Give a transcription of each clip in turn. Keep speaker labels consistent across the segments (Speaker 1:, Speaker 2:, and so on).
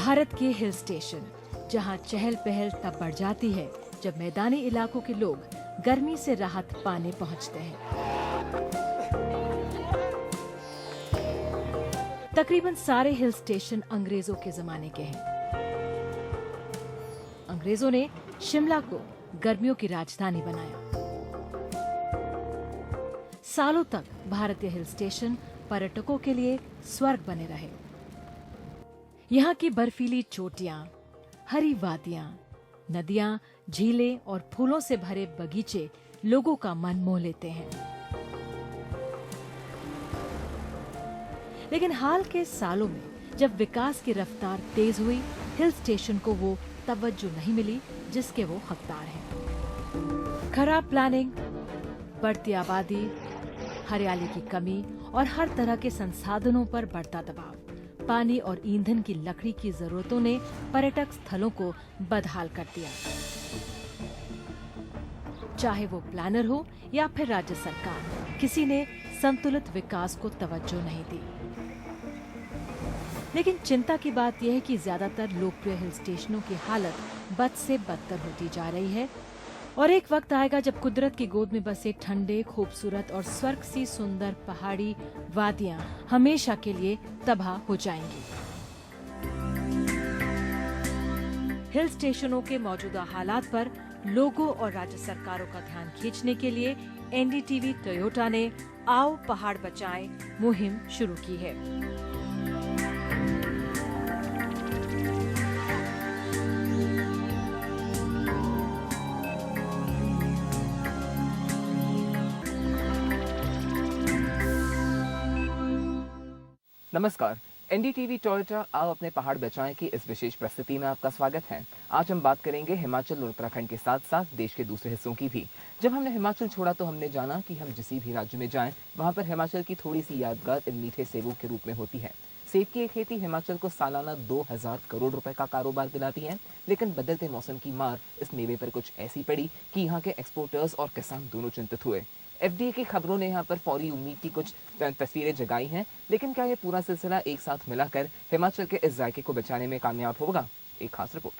Speaker 1: भारत के hill station, जहां चहल पहल तब बढ़ जाती है जब मैदानी इलाकों के लोग गर्मी से राहत पाने पहुंचते हैं। तकरीबन सारे हिल स्टेशन अंग्रेजों के जमाने के हैं। अंग्रेजों ने शिमला को गर्मियों की राजधानी बनाया। सालों तक भारतीय हिल स्टेशन पर्यटकों के लिए स्वर्ग बने रहे। यहाँ की बर्फीली चोटियां, हरी वादियां, नदियां, झीलें और फूलों से भरे बगीचे लोगों का मन मोह लेते हैं। लेकिन हाल के सालों में जब विकास की रफ्तार तेज हुई, हिल स्टेशन को वो तवज्जो नहीं मिली जिसके वो हकदार हैं। खराब प्लानिंग, बढ़ती आबादी, हरियाली की कमी और हर तरह के संसाधनों पर बढ़ता दबाव, पानी और ईंधन की लकड़ी की जरूरतों ने पर्यटक स्थलों को बदहाल कर दिया। चाहे वो प्लानर हो या फिर राज्य सरकार, किसी ने संतुलित विकास को तवज्जो नहीं दी। लेकिन चिंता की बात यह है कि ज्यादातर लोकप्रिय हिल स्टेशनों की हालत बद से बदतर होती जा रही है और एक वक्त आएगा जब कुदरत की गोद में बसे ठंडे, खूबसूरत और स्वर्ग सी सुंदर पहाड़ी वादियां हमेशा के लिए तबाह हो जाएंगी। हिल स्टेशनों के मौजूदा हालात पर लोगों और राज्य सरकारों का ध्यान खींचने के लिए एनडीटीवी टोयोटा ने आओ पहाड़ बचाएं मुहिम शुरू की है।
Speaker 2: नमस्कार, एनडीटीवी टोयोटा आओ अपने पहाड़ बचाएं की इस विशेष प्रस्तुति में आपका स्वागत है। आज हम बात करेंगे हिमाचल और उत्तराखंड के साथ साथ देश के दूसरे हिस्सों की भी। जब हमने हिमाचल छोड़ा तो हमने जाना कि हम जिस भी राज्य में जाएं, वहां पर हिमाचल की थोड़ी सी यादगार इन मीठे सेबों के रूप में होती है। सेब की एक खेती हिमाचल को सालाना 2000 करोड़ रुपए का कारोबार दिलाती है, लेकिन बदलते मौसम की मार इस मेवे पर कुछ ऐसी पड़ी कि यहाँ के एक्सपोर्टर्स और किसान दोनों चिंतित हुए। एफडीए की खबरों ने यहाँ पर फौरी उम्मीद की कुछ तस्वीरें जगाई हैं, लेकिन क्या ये पूरा सिलसिला एक साथ मिलाकर हिमाचल के इस जायके को बचाने में कामयाब होगा? एक खास रिपोर्ट।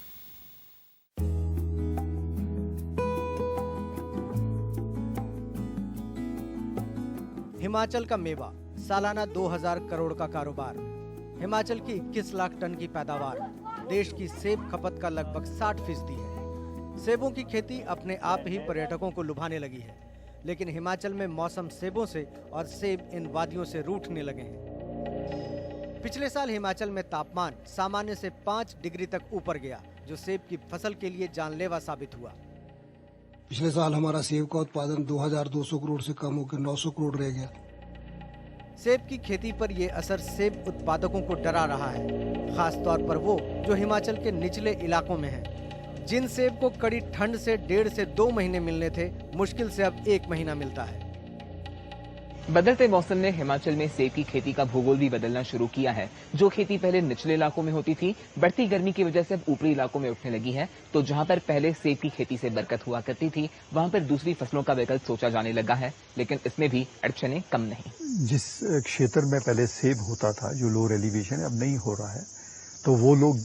Speaker 3: हिमाचल का मेवा, सालाना 2000 करोड़ का कारोबार, हिमाचल की 21 लाख टन की पैदावार, देश की सेब खपत का लगभग 60% है। सेबों की खेती अपने आप ही पर्यटकों को लुभाने लगी है, लेकिन हिमाचल में मौसम सेबों से और सेब इन वादियों से रूठने लगे हैं। पिछले साल हिमाचल में तापमान सामान्य से 5 डिग्री तक ऊपर गया, जो सेब की फसल के लिए जानलेवा साबित हुआ।
Speaker 4: पिछले साल हमारा सेब का उत्पादन 2200 करोड़ से कम होकर 900 करोड़ रह गया।
Speaker 3: सेब की खेती पर ये असर सेब उत्पादकों को डरा रहा है, खास तौर पर वो जो हिमाचल के निचले इलाकों में हैं। जिन सेब को कड़ी ठंड से 1.5 से 2 महीने मिलने थे, मुश्किल से अब 1 महीना मिलता है।
Speaker 2: बदलते मौसम ने हिमाचल में सेब की खेती का भूगोल भी बदलना शुरू किया है। जो खेती पहले निचले इलाकों में होती थी, बढ़ती गर्मी की वजह से अब ऊपरी इलाकों में उठने लगी है। तो जहां पर पहले सेब की खेती से बरकत हुआ करती थी, वहां पर दूसरी फसलों का विकल्प सोचा जाने लगा है, लेकिन इसमें भी अड़चनें कम नहीं।
Speaker 5: जिस क्षेत्र में पहले सेब होता था, जो लोअर एलिवेशन अब नहीं हो रहा है, तो वो लोग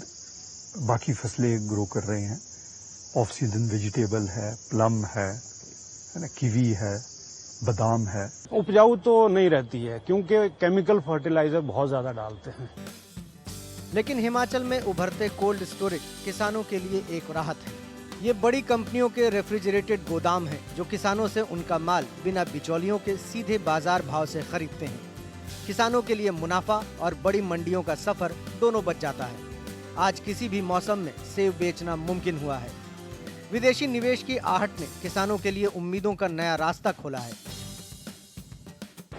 Speaker 5: बाकी फसलें ग्रो कर रहे हैं। ऑफ सीजन वेजिटेबल है, प्लम है ना, कीवी है, बादाम है।
Speaker 6: उपजाऊ तो नहीं रहती है क्योंकि केमिकल फर्टिलाइजर बहुत ज्यादा डालते हैं।
Speaker 3: लेकिन हिमाचल में उभरते कोल्ड स्टोरेज किसानों के लिए एक राहत है। ये बड़ी कंपनियों के रेफ्रिजरेटेड गोदाम हैं, जो किसानों से उनका माल बिना बिचौलियों के सीधे बाजार भाव से खरीदते हैं। किसानों के लिए मुनाफा और बड़ी मंडियों का सफर दोनों बच जाता है। आज किसी भी मौसम में सेब बेचना मुमकिन हुआ है। विदेशी निवेश की आहट ने किसानों के लिए उम्मीदों का नया रास्ता खोला है।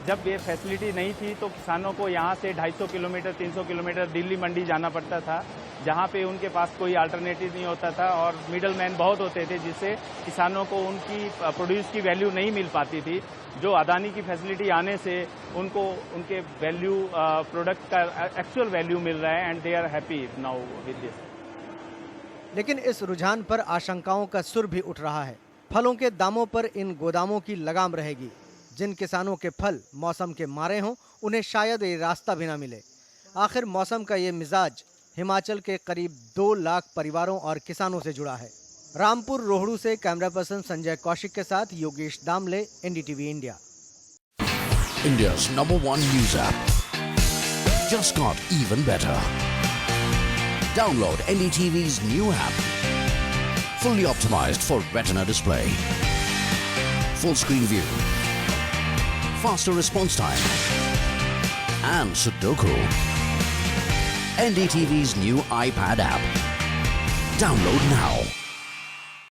Speaker 6: जब ये फैसिलिटी नहीं थी तो किसानों को यहाँ से 250 किलोमीटर 300 किलोमीटर दिल्ली मंडी जाना पड़ता था, जहाँ पे उनके पास कोई अल्टरनेटिव नहीं होता था और मिडल मैन बहुत होते थे, जिससे किसानों को उनकी प्रोड्यूस की वैल्यू नहीं मिल पाती थी। जो अदानी की फैसिलिटी आने से उनको उनके वैल्यू प्रोडक्ट का एक्चुअल वैल्यू मिल रहा है and they are happy now with this.
Speaker 3: लेकिन इस रुझान पर आशंकाओं का सुर भी उठ रहा है। फलों के दामों पर इन गोदामों की लगाम रहेगी। जिन किसानों के फल मौसम के मारे हों, उन्हें शायद ये रास्ता भी ना मिले। आखिर मौसम का ये मिजाज हिमाचल के करीब 2 लाख परिवारों और किसानों से जुड़ा है। रामपुर रोहड़ू से कैमरा पर्सन संजय कौशिक के साथ Yogesh Damle, NDTV India.
Speaker 7: India's #1 news app just got even better. Download NDTV's new app. Fully optimized for retina display. Full screen view. Faster response time. And Sudoku. NDTV's new iPad app. Download now.